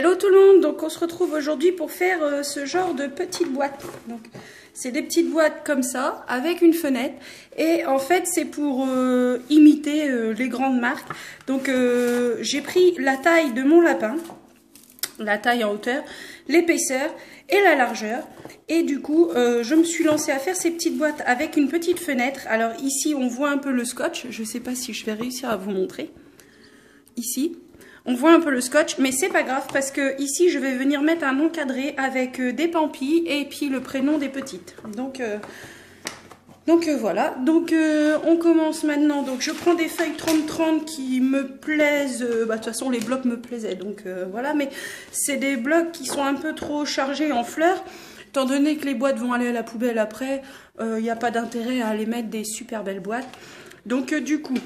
Hello tout le monde, donc on se retrouve aujourd'hui pour faire ce genre de petites boîtes. Donc c'est des petites boîtes comme ça, avec une fenêtre. Et en fait c'est pour imiter les grandes marques. Donc j'ai pris la taille de mon lapin, la taille en hauteur, l'épaisseur et la largeur. Et du coup je me suis lancée à faire ces petites boîtes avec une petite fenêtre. Alors ici on voit un peu le scotch, je ne sais pas si je vais réussir à vous montrer. Ici. On voit un peu le scotch, mais c'est pas grave parce que ici je vais venir mettre un encadré avec des pampis et puis le prénom des petites. Donc voilà. Donc on commence maintenant. Donc je prends des feuilles 30-30 qui me plaisent. De toute façon les blocs me plaisaient. Donc voilà. Mais c'est des blocs qui sont un peu trop chargés en fleurs. Étant donné que les boîtes vont aller à la poubelle après, il n'y a pas d'intérêt à aller mettre des super belles boîtes. Donc du coup,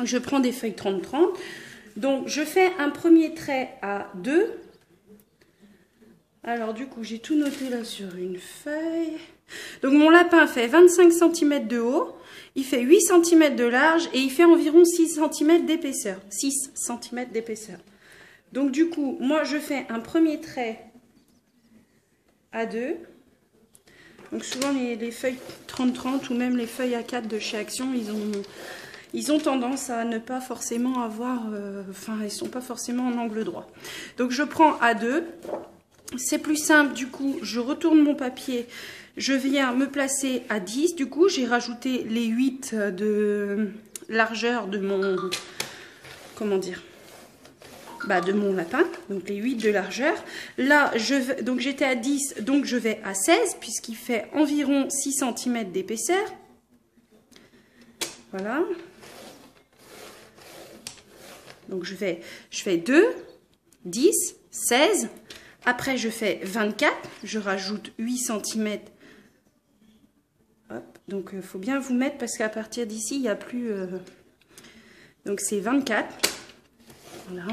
je prends des feuilles 30-30. Donc, je fais un premier trait à 2. Alors, du coup, j'ai tout noté là sur une feuille. Donc, mon lapin fait 25 cm de haut, il fait 8 cm de large et il fait environ 6 cm d'épaisseur. 6 cm d'épaisseur. Donc, du coup, moi, je fais un premier trait à 2. Donc, souvent, les feuilles 30-30 ou même les feuilles A4 de chez Action, ils ont tendance à ne pas forcément avoir, ils ne sont pas forcément en angle droit. Donc je prends A2, c'est plus simple, du coup je retourne mon papier, je viens me placer à 10, du coup j'ai rajouté les 8 de largeur de mon, de mon lapin, donc les 8 de largeur. Là, donc j'étais à 10, donc je vais à 16, puisqu'il fait environ 6 cm d'épaisseur. Voilà. Donc je fais 2, 10, 16, après je fais 24, je rajoute 8 cm. Hop, donc il faut bien vous mettre parce qu'à partir d'ici, il n'y a plus... Donc c'est 24. Voilà.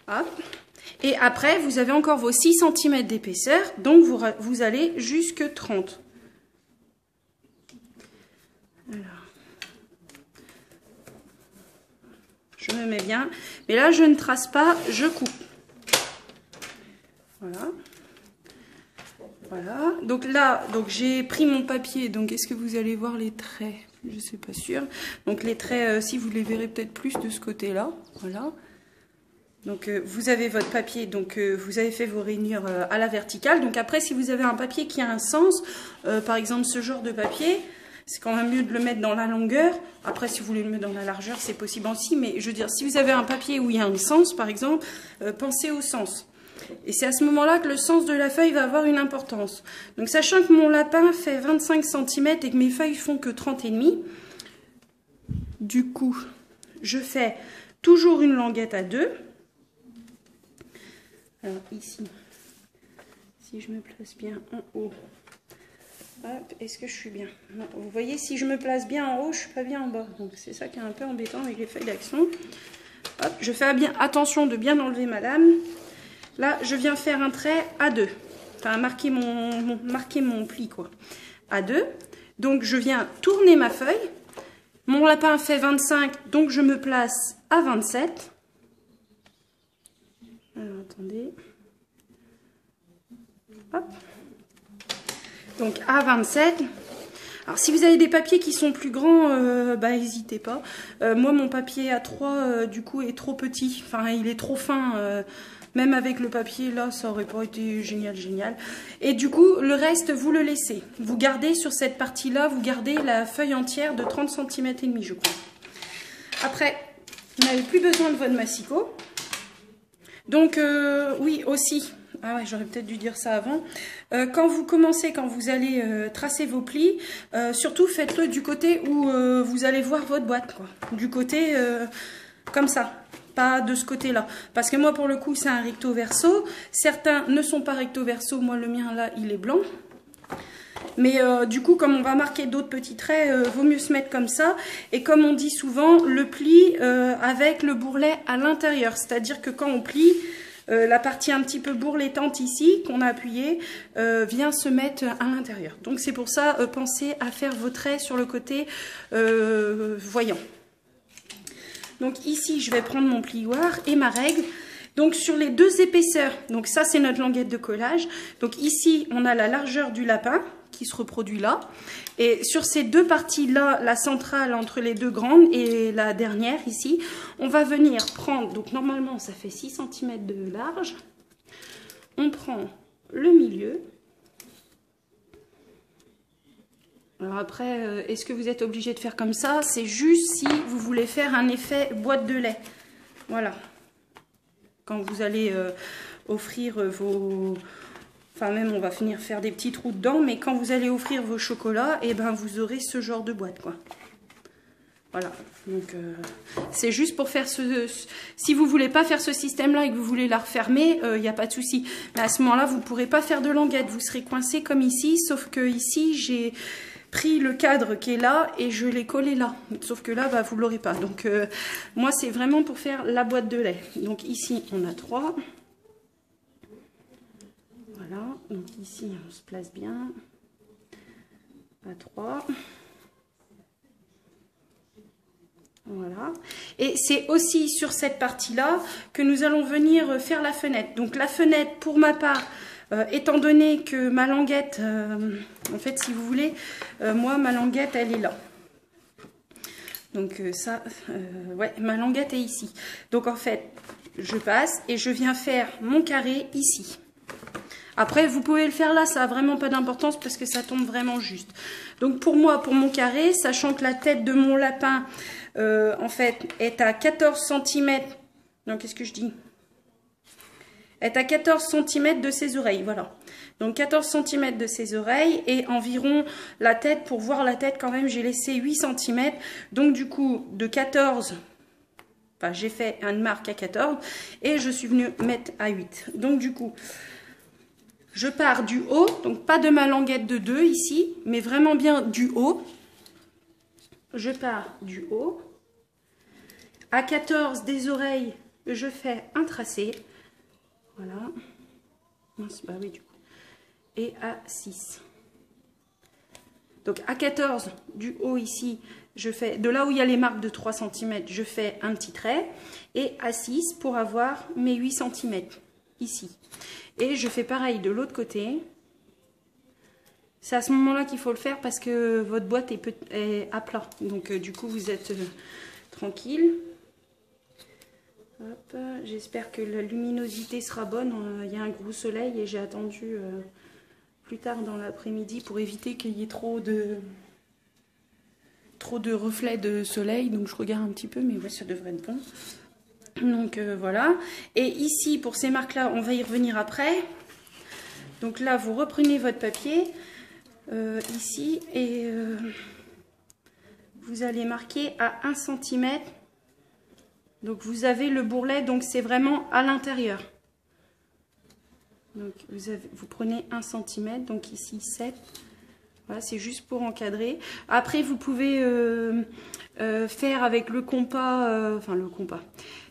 Hop. Et après, vous avez encore vos 6 cm d'épaisseur, donc vous allez jusque 30. Alors. Je me mets bien, mais là je ne trace pas, je coupe. Voilà. Voilà. Donc là, j'ai pris mon papier. Donc est-ce que vous allez voir les traits? Je ne suis pas sûre. Donc les traits, si vous les verrez peut-être plus de ce côté-là. Voilà. Donc vous avez votre papier, donc vous avez fait vos rainures à la verticale. Donc après, si vous avez un papier qui a un sens, par exemple ce genre de papier, c'est quand même mieux de le mettre dans la longueur. Après, si vous voulez le mettre dans la largeur, c'est possible aussi. Mais je veux dire, si vous avez un papier où il y a un sens, par exemple, pensez au sens. Et c'est à ce moment-là que le sens de la feuille va avoir une importance. Donc, sachant que mon lapin fait 25 cm et que mes feuilles font que 30,5, du coup, je fais toujours une languette à 2. Alors, ici, si je me place bien en haut... Est-ce que je suis bien? Non, vous voyez, si je me place bien en haut, je suis pas bien en bas. Donc c'est ça qui est un peu embêtant avec les feuilles d'Action. Hop, je fais bien attention de bien enlever ma lame. Là, je viens faire un trait à 2. Enfin, marquer mon pli, quoi. À 2. Donc je viens tourner ma feuille. Mon lapin fait 25, donc je me place à 27. Alors, attendez. Hop. Donc à 27. Alors si vous avez des papiers qui sont plus grands, n'hésitez pas. Moi mon papier A3 du coup est trop petit. Enfin il est trop fin. Même avec le papier là ça aurait pas été génial. Et du coup le reste vous le laissez. Vous gardez sur cette partie là, vous gardez la feuille entière de 30 cm et demi je crois. Après vous n'avez plus besoin de votre massicot. Donc oui aussi. Ah ouais, j'aurais peut-être dû dire ça avant. Quand vous allez tracer vos plis, surtout faites-le du côté où vous allez voir votre boîte, quoi. Du côté comme ça, pas de ce côté-là. Parce que moi, pour le coup, c'est un recto verso. Certains ne sont pas recto verso. Moi, le mien, là, il est blanc. Mais du coup, comme on va marquer d'autres petits traits, vaut mieux se mettre comme ça. Et comme on dit souvent, le pli avec le bourrelet à l'intérieur. C'est-à-dire que quand on plie... la partie un petit peu bourreletante ici, qu'on a appuyée, vient se mettre à l'intérieur. Donc c'est pour ça, pensez à faire vos traits sur le côté voyant. Donc ici, je vais prendre mon plioir et ma règle. Donc sur les deux épaisseurs, donc ça c'est notre languette de collage. Donc ici on a la largeur du lapin qui se reproduit là. Et sur ces deux parties-là, la centrale entre les deux grandes et la dernière ici, on va venir prendre, donc normalement ça fait 6 cm de large. On prend le milieu. Alors après, est-ce que vous êtes obligé de faire comme ça? C'est juste si vous voulez faire un effet boîte de lait. Voilà. Quand vous allez offrir vos... Enfin même on va finir faire des petits trous dedans, mais quand vous allez offrir vos chocolats, et ben vous aurez ce genre de boîte quoi. Voilà. Donc c'est juste pour faire si vous voulez pas faire ce système-là et que vous voulez la refermer, il n'y a pas de souci. Mais à ce moment-là, vous ne pourrez pas faire de languette, vous serez coincé comme ici, sauf que ici j'ai pris le cadre qui est là et je l'ai collé là. Sauf que là, bah, vous ne l'aurez pas. Donc moi, c'est vraiment pour faire la boîte de lait. Donc ici, on a 3. Voilà. Donc ici, on se place bien. À 3. Voilà. Et c'est aussi sur cette partie-là que nous allons venir faire la fenêtre. Donc la fenêtre, pour ma part, étant donné que ma languette, en fait, si vous voulez, moi, ma languette, elle est là. Donc ça, ouais, ma languette est ici. Donc en fait, je passe et je viens faire mon carré ici. Après, vous pouvez le faire là, ça n'a vraiment pas d'importance parce que ça tombe vraiment juste. Donc pour moi, pour mon carré, sachant que la tête de mon lapin, en fait, est à 14 cm. Non, qu'est-ce que je dis? Est à 14 cm de ses oreilles, voilà. Donc 14 cm de ses oreilles et environ la tête, pour voir la tête quand même, j'ai laissé 8 cm. Donc du coup, de 14, enfin j'ai fait une marque à 14 et je suis venue mettre à 8. Donc du coup, je pars du haut, donc pas de ma languette de 2 ici, mais vraiment bien du haut. Je pars du haut. À 14 des oreilles, je fais un tracé. Voilà. Mince, bah oui, du coup. Et à 6. Donc à 14 du haut ici, je fais, de là où il y a les marques de 3 cm, je fais un petit trait. Et à 6 pour avoir mes 8 cm ici. Et je fais pareil de l'autre côté. C'est à ce moment-là qu'il faut le faire parce que votre boîte est à plat. Donc du coup, vous êtes tranquille. J'espère que la luminosité sera bonne. Il y a un gros soleil et j'ai attendu plus tard dans l'après-midi pour éviter qu'il y ait trop de reflets de soleil. Donc je regarde un petit peu, mais ouais, ça devrait être bon. Donc voilà. Et ici, pour ces marques-là, on va y revenir après. Donc là, vous reprenez votre papier ici et vous allez marquer à 1 cm. Donc vous avez le bourrelet, donc c'est vraiment à l'intérieur. Donc vous prenez 1 cm, donc ici 7. Voilà, c'est juste pour encadrer. Après, vous pouvez faire avec le compas, enfin le compas.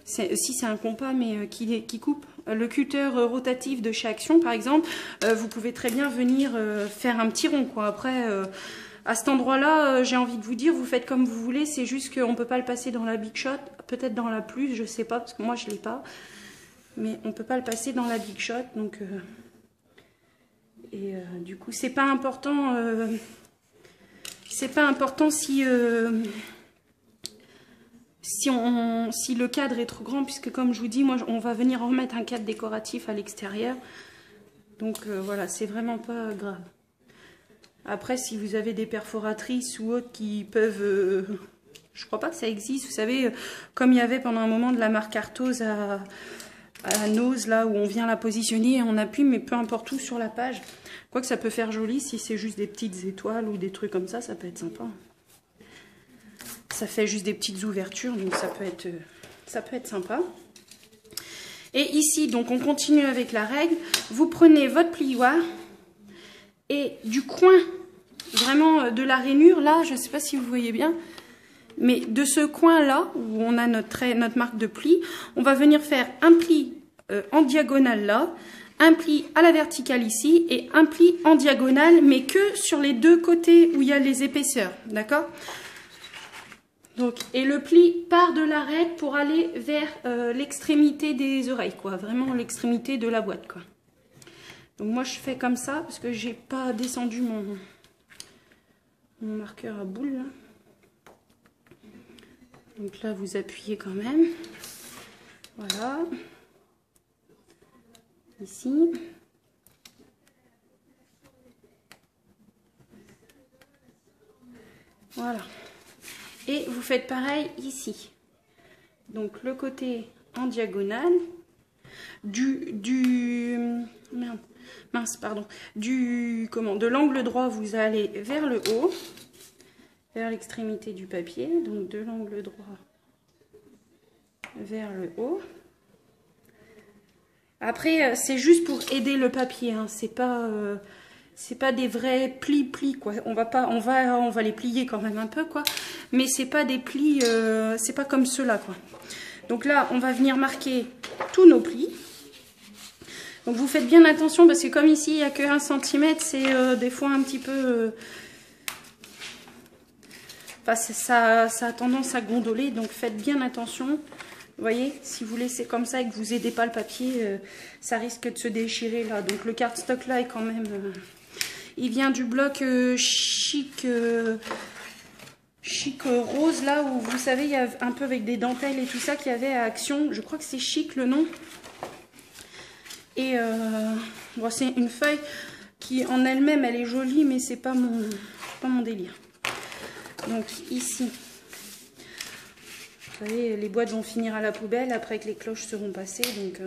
Si c'est un compas, mais qui coupe. Le cutter rotatif de chez Action, par exemple, vous pouvez très bien venir faire un petit rond, quoi. Après, à cet endroit-là, j'ai envie de vous dire, vous faites comme vous voulez. C'est juste qu'on ne peut pas le passer dans la Big Shot. Peut-être dans la Plus, je ne sais pas, parce que moi, je ne l'ai pas. Mais on ne peut pas le passer dans la Big Shot, donc... du coup, c'est pas important. C'est pas important si si le cadre est trop grand, puisque comme je vous dis, moi, on va venir remettre un cadre décoratif à l'extérieur. Donc voilà, c'est vraiment pas grave. Après, si vous avez des perforatrices ou autres qui peuvent... je crois pas que ça existe. Vous savez, comme il y avait pendant un moment de la marque Arthos à Nose, là où on vient la positionner et on appuie, mais peu importe où sur la page. Quoique ça peut faire joli, si c'est juste des petites étoiles ou des trucs comme ça peut être sympa. Ça fait juste des petites ouvertures, donc ça peut être sympa. Et ici, donc on continue avec la règle. Vous prenez votre plioir et du coin, vraiment de la rainure, là, je ne sais pas si vous voyez bien, mais de ce coin-là, où on a notre marque de pli, on va venir faire un pli en diagonale là, un pli à la verticale ici, et un pli en diagonale, mais que sur les deux côtés où il y a les épaisseurs, d'accord? Donc Et le pli part de l'arête pour aller vers l'extrémité des oreilles, quoi. Vraiment l'extrémité de la boîte, quoi. Donc moi je fais comme ça parce que j'ai pas descendu mon marqueur à boule là. Donc là vous appuyez quand même. Voilà. Ici. Voilà. Et vous faites pareil ici. Donc le côté en diagonale de l'angle droit, vous allez vers le haut, vers l'extrémité du papier. Donc de l'angle droit vers le haut. Après, c'est juste pour aider le papier, hein. C'est pas des vrais plis quoi. On va les plier quand même un peu quoi, mais c'est pas des plis, c'est pas comme ceux-là quoi. Donc là, on va venir marquer tous nos plis. Donc vous faites bien attention parce que comme ici il n'y a que 1 cm, c'est des fois un petit peu... ça a tendance à gondoler, donc faites bien attention. Vous voyez, si vous laissez comme ça et que vous n'aidez pas le papier, ça risque de se déchirer là. Donc le cardstock là est quand même... il vient du bloc chic rose là où vous savez il y a un peu avec des dentelles et tout ça qu'il y avait à Action. Je crois que c'est Chic le nom. Et bon, c'est une feuille qui en elle-même elle est jolie mais c'est pas mon délire. Donc ici, vous savez les boîtes vont finir à la poubelle après que les cloches seront passées, donc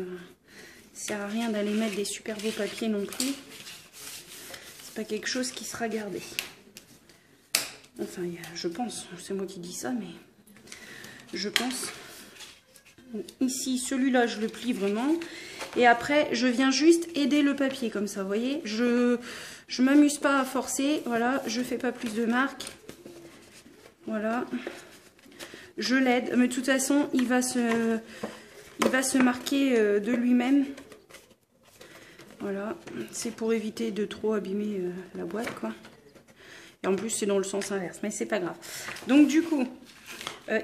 ça sert à rien d'aller mettre des super beaux papiers non plus. C'est pas quelque chose qui sera gardé. Enfin je pense, c'est moi qui dis ça mais je pense. Donc, ici celui-là je le plie vraiment. Et après, je viens juste aider le papier comme ça, vous voyez. Je m'amuse pas à forcer, voilà. Je fais pas plus de marques. Voilà. Je l'aide, mais de toute façon, il va se marquer de lui-même. Voilà. C'est pour éviter de trop abîmer la boîte, quoi. Et en plus, c'est dans le sens inverse, mais c'est pas grave. Donc, du coup,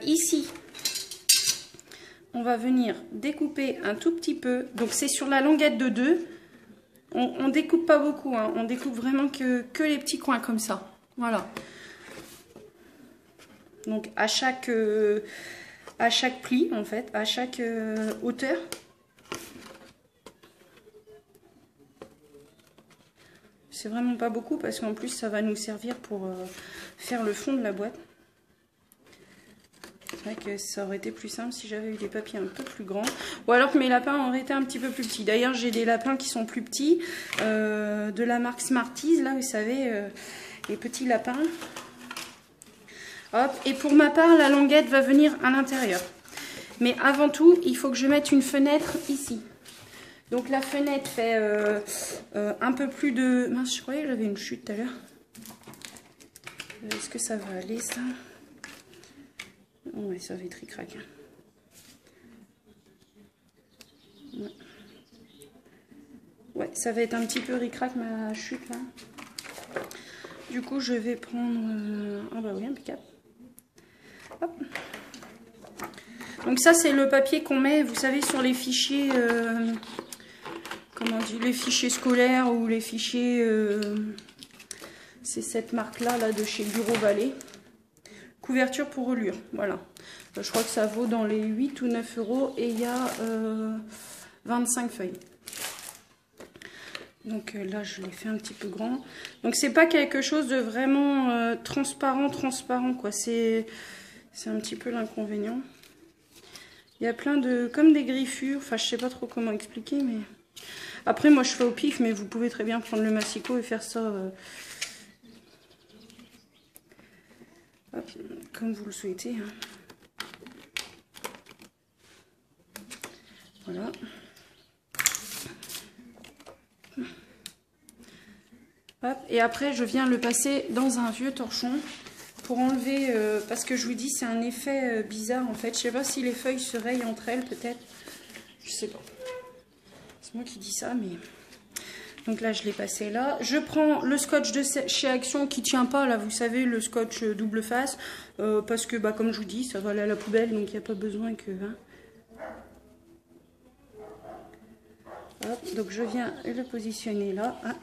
ici... on va venir découper un tout petit peu. Donc c'est sur la longuette de 2. On découpe pas beaucoup, hein. On découpe vraiment que les petits coins comme ça. Voilà. Donc à chaque pli en fait, à chaque hauteur. C'est vraiment pas beaucoup parce qu'en plus ça va nous servir pour faire le fond de la boîte. C'est vrai que ça aurait été plus simple si j'avais eu des papiers un peu plus grands. Ou alors que mes lapins auraient été un petit peu plus petits. D'ailleurs, j'ai des lapins qui sont plus petits. De la marque Smarties, là, vous savez, les petits lapins. Hop. Et pour ma part, la languette va venir à l'intérieur. Mais avant tout, il faut que je mette une fenêtre ici. Donc la fenêtre fait un peu plus de... Mince, je croyais que j'avais une chute tout à l'heure. Est-ce que ça va aller, ça ? Ouais, ça va être ric-rac. Ouais, ça va être un petit peu ric-rac ma chute là. Du coup, je vais prendre... Ah bah oui, impeccable. Hop. Donc ça, c'est le papier qu'on met, vous savez, sur les fichiers... comment on dit, les fichiers scolaires ou les fichiers... c'est cette marque-là, là, de chez Bureau Vallée. Couverture pour relure, voilà. Je crois que ça vaut dans les 8 ou 9 euros et il y a 25 feuilles. Donc là, je l'ai fait un petit peu grand. Donc c'est pas quelque chose de vraiment transparent quoi. C'est un petit peu l'inconvénient. Il y a plein de... comme des griffures, enfin je sais pas trop comment expliquer, mais... Après moi je fais au pif, mais vous pouvez très bien prendre le massicot et faire ça... hop, comme vous le souhaitez. Hein. Voilà. Hop, et après, je viens le passer dans un vieux torchon pour enlever... parce que je vous dis, c'est un effet bizarre en fait. Je sais pas si les feuilles se rayent entre elles peut-être. Je sais pas. C'est moi qui dis ça, mais... Donc là, je l'ai passé là. Je prends le scotch de chez Action qui tient pas, là, vous savez, le scotch double face. Parce que, bah, comme je vous dis, ça va aller à la poubelle, donc il n'y a pas besoin que... Hein. Hop, donc je viens le positionner là. Ah.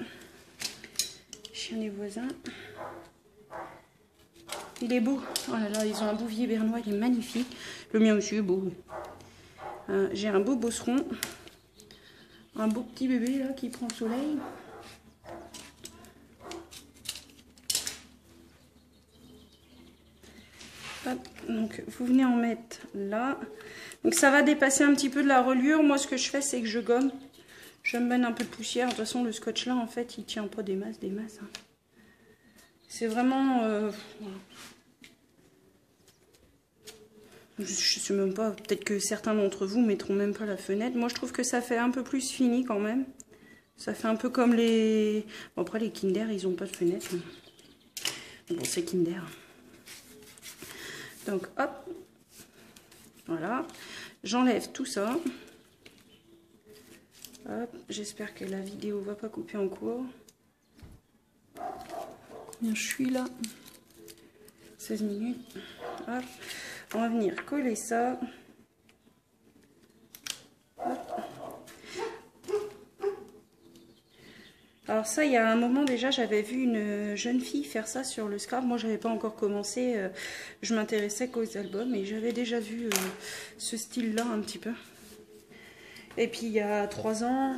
Chien des voisins. Il est beau. Oh là là, ils ont un bouvier bernois, il est magnifique. Le mien aussi est beau. J'ai un beau bosseron. Un beau petit bébé là qui prend le soleil. Hop, donc vous venez en mettre là. Donc ça va dépasser un petit peu de la reliure. Moi ce que je fais c'est que je gomme. Je me mène un peu de poussière. De toute façon le scotch là en fait il tient pas des masses. Hein. C'est vraiment... voilà. Je sais même pas, peut-être que certains d'entre vous mettront même pas la fenêtre. Moi je trouve que ça fait un peu plus fini quand même. Ça fait un peu comme les... Bon, après les Kinder ils ont pas de fenêtre. Bon c'est Kinder. Donc hop. Voilà. J'enlève tout ça. J'espère que la vidéo va pas couper en cours. Combien je suis là? 16 minutes. Hop. On va venir coller ça. Hop. Alors ça, il y a un moment déjà, j'avais vu une jeune fille faire ça sur le scrap. Moi, j'avais pas encore commencé. Je m'intéressais qu'aux albums et j'avais déjà vu ce style-là un petit peu. Et puis il y a 3 ans,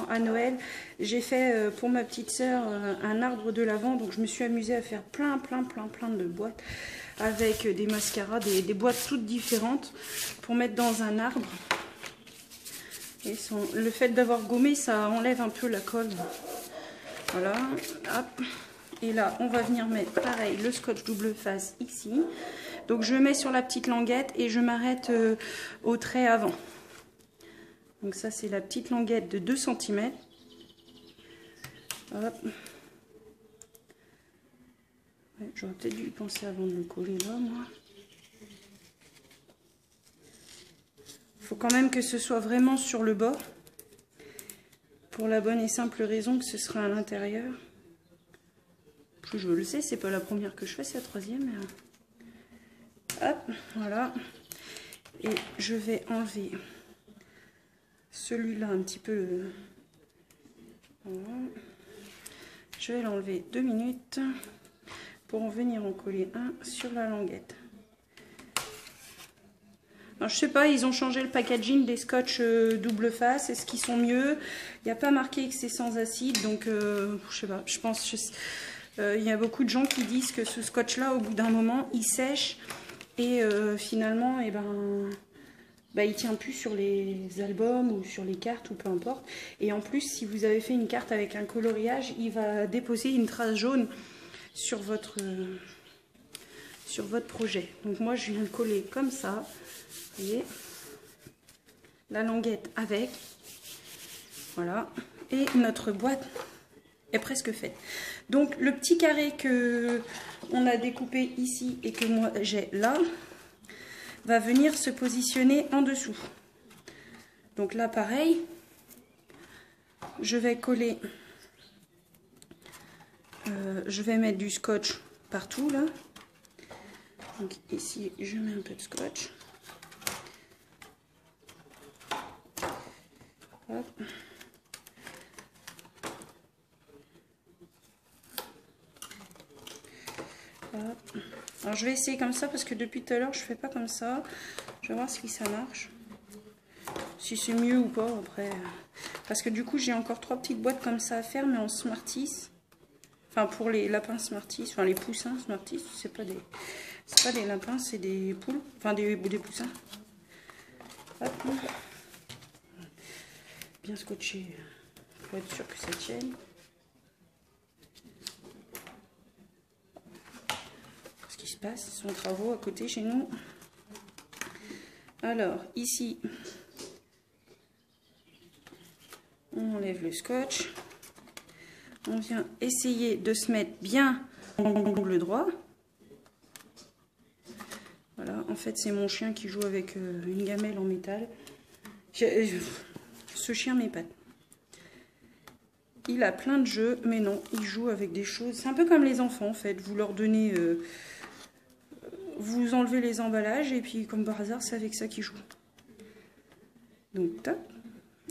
à Noël, j'ai fait pour ma petite sœur un arbre de l'Avent. Donc je me suis amusée à faire plein de boîtes avec des mascaras, des boîtes toutes différentes pour mettre dans un arbre. Et le fait d'avoir gommé, ça enlève un peu la colle. Voilà, hop. Et là, on va venir mettre pareil le scotch double face ici. Donc je mets sur la petite languette et je m'arrête au trait avant. Donc ça c'est la petite languette de 2 cm. Hop. Ouais, j'aurais peut-être dû y penser avant de le coller là, moi. Il faut quand même que ce soit vraiment sur le bord. Pour la bonne et simple raison que ce sera à l'intérieur. Je le sais, c'est pas la première que je fais, c'est la 3e. Mais... Hop, voilà. Et je vais enlever celui-là un petit peu. Voilà. Je vais l'enlever 2 minutes pour en venir en coller un sur la languette. Alors, je sais pas, ils ont changé le packaging des scotch double face. Est-ce qu'ils sont mieux? Il n'y a pas marqué que c'est sans acide, donc je sais pas. Je pense il y a beaucoup de gens qui disent que ce scotch-là, au bout d'un moment, il sèche et finalement, il tient plus sur les albums ou sur les cartes ou peu importe. Et en plus, si vous avez fait une carte avec un coloriage, il va déposer une trace jaune sur votre projet. Donc moi, je viens le coller comme ça. Vous voyez, la languette avec. Voilà. Et notre boîte est presque faite. Donc le petit carré que on a découpé ici et que moi j'ai là va venir se positionner en dessous. Donc là pareil, je vais coller, je vais mettre du scotch partout là. Donc ici je mets un peu de scotch. Hop. Hop. Alors je vais essayer comme ça parce que depuis tout à l'heure je fais pas comme ça. Je vais voir si ça marche. Si c'est mieux ou pas après. Parce que du coup j'ai encore 3 petites boîtes comme ça à faire mais en Smarties. Enfin pour les lapins Smarties, enfin les poussins Smarties, c'est pas des lapins, c'est des poules. Enfin des poussins. Hop. Bien scotché pour être sûr que ça tienne. Ce qui se passe, ce sont des travaux à côté chez nous. Alors ici, on enlève le scotch. On vient essayer de se mettre bien en angle droit. Voilà, en fait c'est mon chien qui joue avec une gamelle en métal. Ce chien m'épate. il a plein de jeux, mais non, il joue avec des choses. C'est un peu comme les enfants en fait. Vous leur donnez, vous enlevez les emballages et puis comme par hasard, c'est avec ça qu'ils jouent. Donc tac,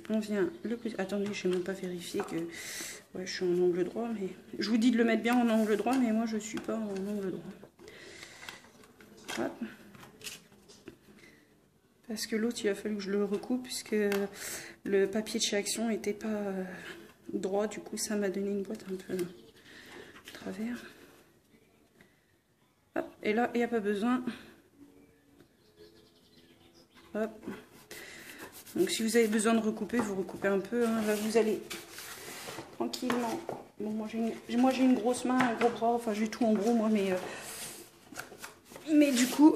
on vient le plus. Attendez, je n'ai même pas vérifié que ouais, je suis en angle droit, mais je vous dis de le mettre bien en angle droit, mais moi je suis pas en angle droit. Hop. Parce que l'autre, il a fallu que je le recoupe puisque le papier de chez Action n'était pas droit, du coup ça m'a donné une boîte un peu travers. Hop. Et là, il n'y a pas besoin. Hop. Donc si vous avez besoin de recouper, vous recoupez un peu. Hein. Là, vous allez tranquillement. Bon, moi j'ai une grosse main, un gros bras, enfin j'ai tout en gros moi, mais du coup,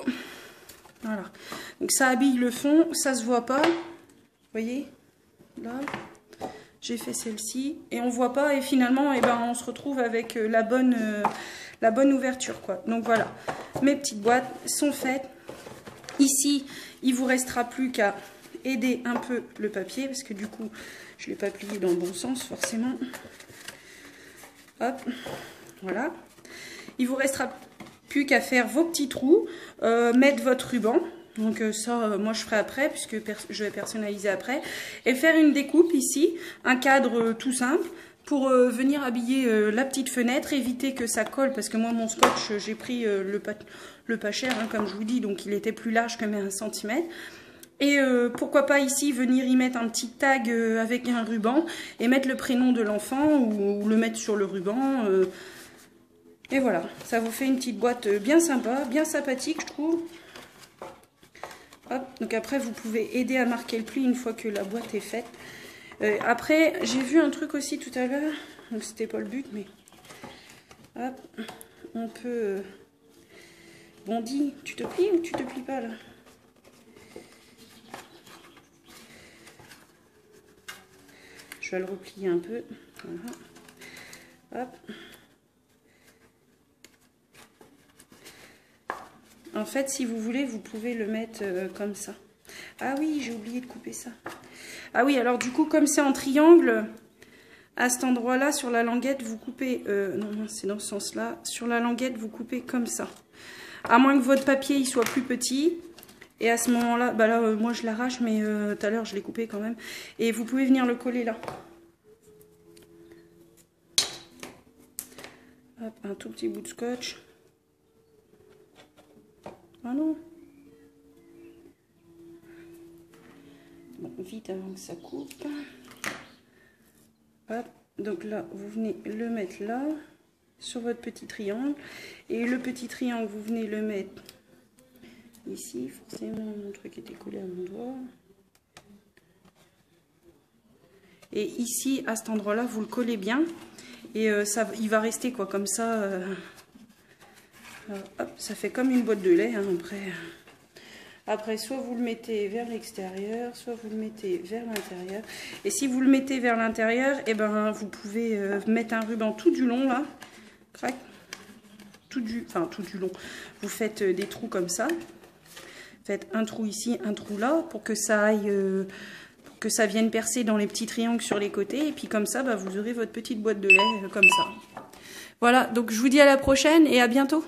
voilà. Donc ça habille le fond, ça se voit pas. Vous voyez, là. J'ai fait celle-ci et on voit pas et finalement eh ben, on se retrouve avec la bonne ouverture quoi. Donc voilà, mes petites boîtes sont faites. Ici, il vous restera plus qu'à aider un peu le papier parce que du coup, je l'ai pas plié dans le bon sens forcément. Hop, voilà. Il vous restera plus qu'à faire vos petits trous, mettre votre ruban. Donc ça, moi je ferai après, puisque je vais personnaliser après. Et faire une découpe ici, un cadre tout simple, pour venir habiller la petite fenêtre, éviter que ça colle, parce que moi mon scotch, j'ai pris le pas cher, hein, comme je vous dis, donc il était plus large que mes 1 cm. Et pourquoi pas ici venir y mettre un petit tag avec un ruban, et mettre le prénom de l'enfant, ou le mettre sur le ruban. Et voilà, ça vous fait une petite boîte bien sympa, bien sympathique je trouve. Hop, donc après vous pouvez aider à marquer le pli une fois que la boîte est faite. Après j'ai vu un truc aussi tout à l'heure, donc c'était pas le but mais hop, on peut Bondy, tu te plies ou tu te plies pas là? Je vais le replier un peu. Voilà. Hop. En fait, si vous voulez, vous pouvez le mettre comme ça. Ah oui, j'ai oublié de couper ça. Ah oui, alors du coup, comme c'est en triangle, à cet endroit-là, sur la languette, vous coupez... non, c'est dans ce sens-là. Sur la languette, vous coupez comme ça. À moins que votre papier il soit plus petit. Et à ce moment-là, bah là, moi je l'arrache, mais tout à l'heure, je l'ai coupé quand même. Et vous pouvez venir le coller là. Hop, un tout petit bout de scotch. Ah non. Bon, vite avant que ça coupe. Hop, donc là, vous venez le mettre là, sur votre petit triangle. Et le petit triangle, vous venez le mettre ici. Forcément, mon truc était collé à mon doigt. Et ici, à cet endroit-là, vous le collez bien. Et ça, il va rester quoi, comme ça. Hop, ça fait comme une boîte de lait hein, après soit vous le mettez vers l'extérieur, soit vous le mettez vers l'intérieur. Et si vous le mettez vers l'intérieur, et ben vous pouvez mettre un ruban tout du long là, crac, tout du long. Vous faites des trous comme ça, faites un trou ici, un trou là, pour que ça aille, pour que ça vienne percer dans les petits triangles sur les côtés. Et puis comme ça, bah, vous aurez votre petite boîte de lait comme ça. Voilà, donc je vous dis à la prochaine et à bientôt.